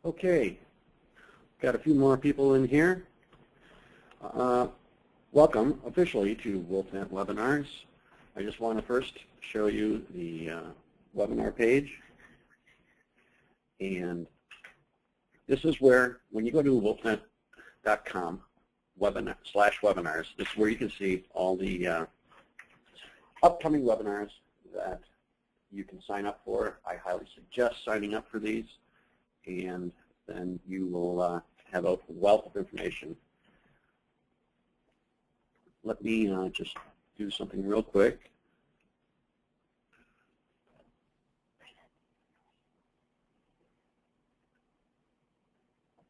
Okay, got a few more people in here. Welcome officially to WolfNet webinars. I just want to first show you the webinar page. And this is where, when you go to wolfnet.com /webinars, this is where you can see all the upcoming webinars that you can sign up for. I highly suggest signing up for these, and then you will have a wealth of information. Let me just do something real quick.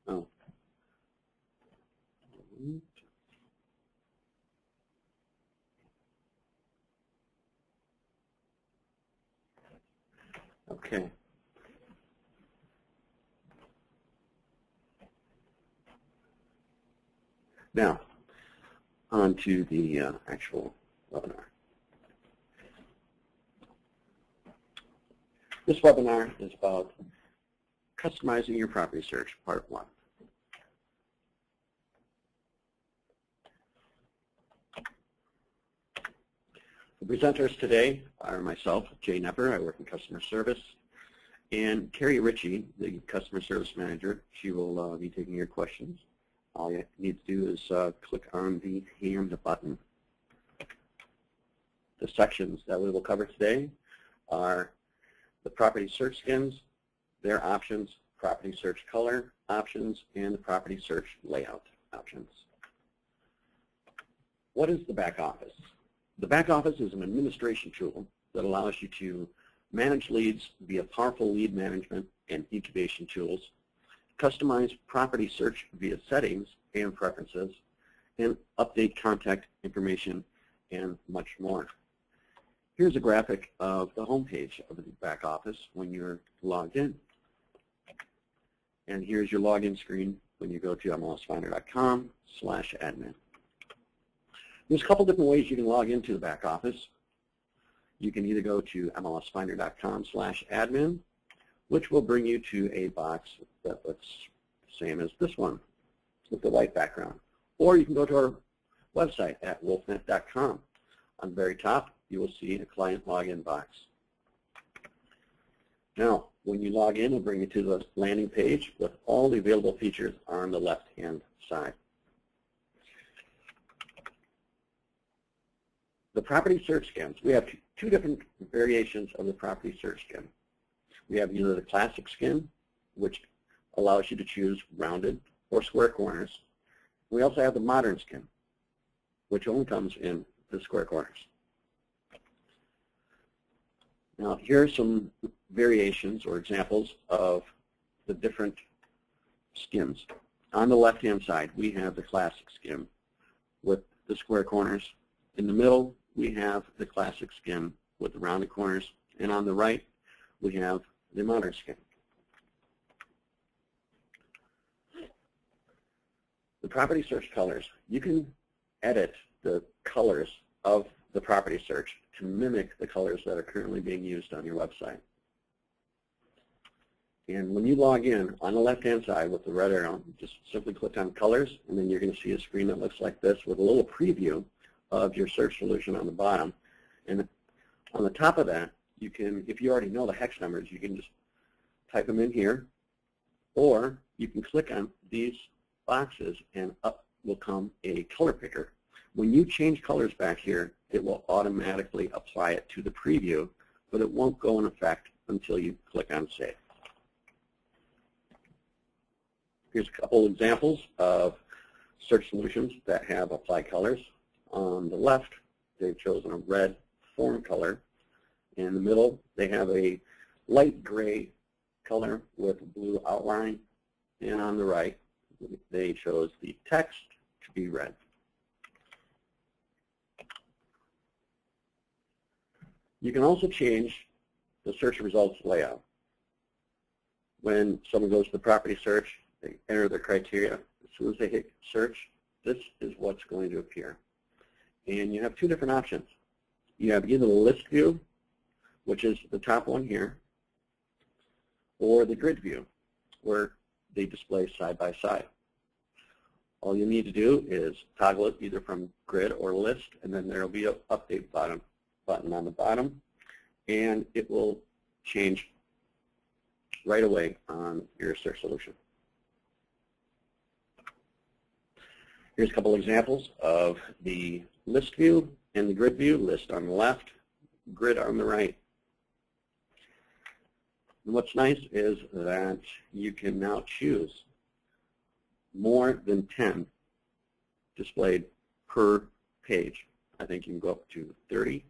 Oh. Okay. Now, on to the actual webinar. This webinar is about customizing your property search, part 1. The presenters today are myself, Jay Nepper, I work in customer service, and Carrie Ritchie, the customer service manager. She will be taking your questions. All you need to do is click on the hand button. The sections that we will cover today are the property search skins, their options, property search color options, and the property search layout options. What is the back office? The back office is an administration tool that allows you to manage leads via powerful lead management and incubation tools, customize property search via settings and preferences, and update contact information, and much more. Here's a graphic of the home page of the back office when you're logged in. And here's your login screen when you go to mlsfinder.com/admin. There's a couple different ways you can log into the back office. You can either go to mlsfinder.com/admin, which will bring you to a box that looks the same as this one with the white background. Or you can go to our website at wolfnet.com. On the very top, you will see a client login box. Now, when you log in, it'll bring you to the landing page with all the available features on the left-hand side. The property search skins. We have two different variations of the property search skin. We have either the classic skin, which allows you to choose rounded or square corners. We also have the modern skin, which only comes in the square corners. Now, here are some variations or examples of the different skins. On the left-hand side, we have the classic skin with the square corners. In the middle, we have the classic skin with the rounded corners. And on the right, we have the modern skin. The property search colors. You can edit the colors of the property search to mimic the colors that are currently being used on your website. And when you log in, on the left-hand side with the red arrow, just simply click on colors, and then you're going to see a screen that looks like this with a little preview of your search solution on the bottom. And on the top of that, you can, if you already know the hex numbers, you can just type them in here, or you can click on these boxes and up will come a color picker. When you change colors back here, it will automatically apply it to the preview, but it won't go in effect until you click on Save. Here's a couple examples of search solutions that have applied colors. On the left, they've chosen a red form color. In the middle, they have a light gray color with a blue outline. And on the right, they chose the text to be red. You can also change the search results layout. When someone goes to the property search, they enter their criteria. As soon as they hit search, this is what's going to appear. And you have two different options. You have either the list view, which is the top one here, or the grid view, where they display side by side. All you need to do is toggle it either from grid or list, and then there will be an update button on the bottom, and it will change right away on your search solution. Here's a couple examples of the list view and the grid view. List on the left, grid on the right. And what's nice is that you can now choose more than 10 displayed per page. I think you can go up to 30.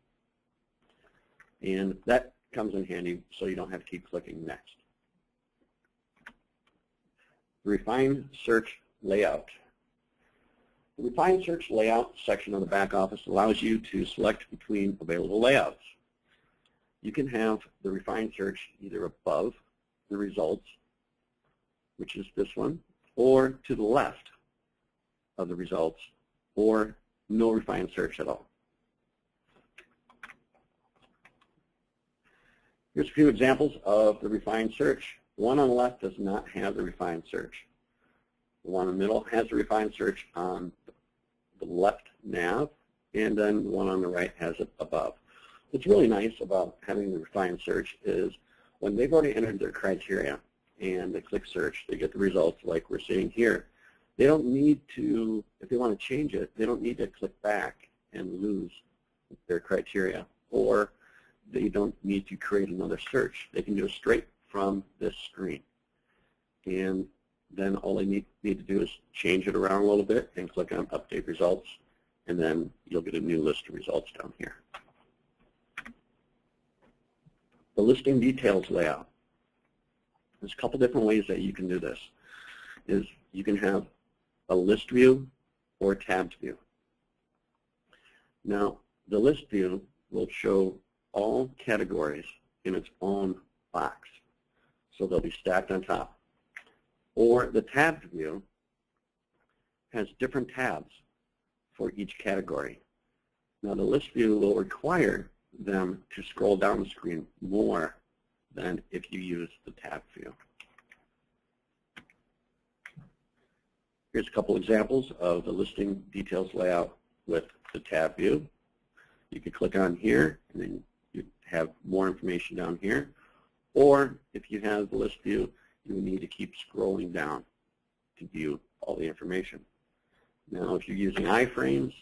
And that comes in handy so you don't have to keep clicking next. Refine search layout. The Refine Search Layout section of the BackOffice allows you to select between available layouts. You can have the Refine Search either above the results, which is this one, or to the left of the results, or no Refine Search at all. Here's a few examples of the Refine Search. The one on the left does not have the Refine Search. The one in the middle has the Refine Search on the left nav, and then the one on the right has it above. What's really nice about having the Refine Search is when they've already entered their criteria and they click search, they get the results like we're seeing here. They don't need to, if they want to change it, they don't need to click back and lose their criteria, or they don't need to create another search. They can do it straight from this screen. And then all they need to do is change it around a little bit and click on Update Results, and then you'll get a new list of results down here. The listing details layout. There's a couple different ways that you can do this. You can have a list view or a tabbed view. Now, the list view will show all categories in its own box, so they'll be stacked on top. Or the tabbed view has different tabs for each category. Now, the list view will require them to scroll down the screen more than if you use the tab view. Here's a couple examples of the listing details layout with the tab view. You can click on here, and then you have more information down here. Or if you have the list view, you will need to keep scrolling down to view all the information. Now, if you're using iframes,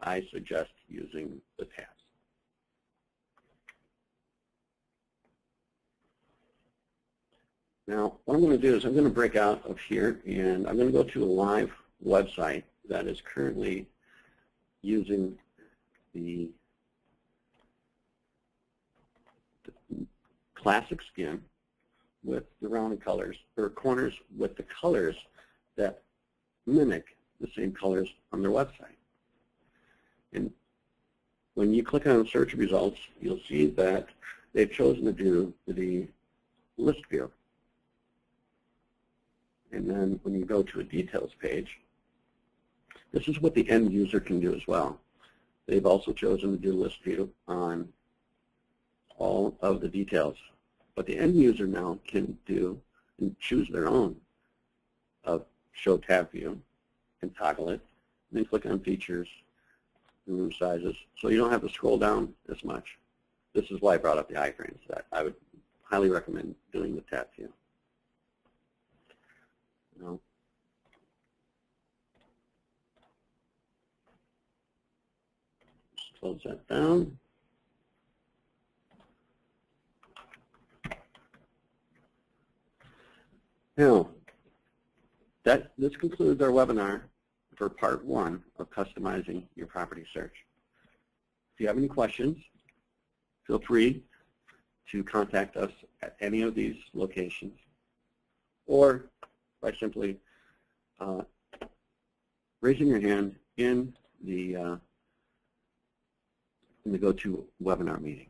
I suggest using the tabs. Now, what I'm going to do is I'm going to break out of here, and I'm going to go to a live website that is currently using the classic skin with the rounded colors, or corners with the colors that mimic the same colors on their website. And when you click on search results, you'll see that they've chosen to do the list view. And then when you go to a details page, this is what the end user can do as well. They've also chosen to do list view on all of the details. But the end user now can do and choose their own of show tab view and toggle it, and then click on features and room sizes, so you don't have to scroll down as much. This is why I brought up the iframes. That I would highly recommend doing the tab view. No. Just close that down. Now, this concludes our webinar for part 1 of customizing your property search. If you have any questions, feel free to contact us at any of these locations, or by simply raising your hand in the GoToWebinar meeting.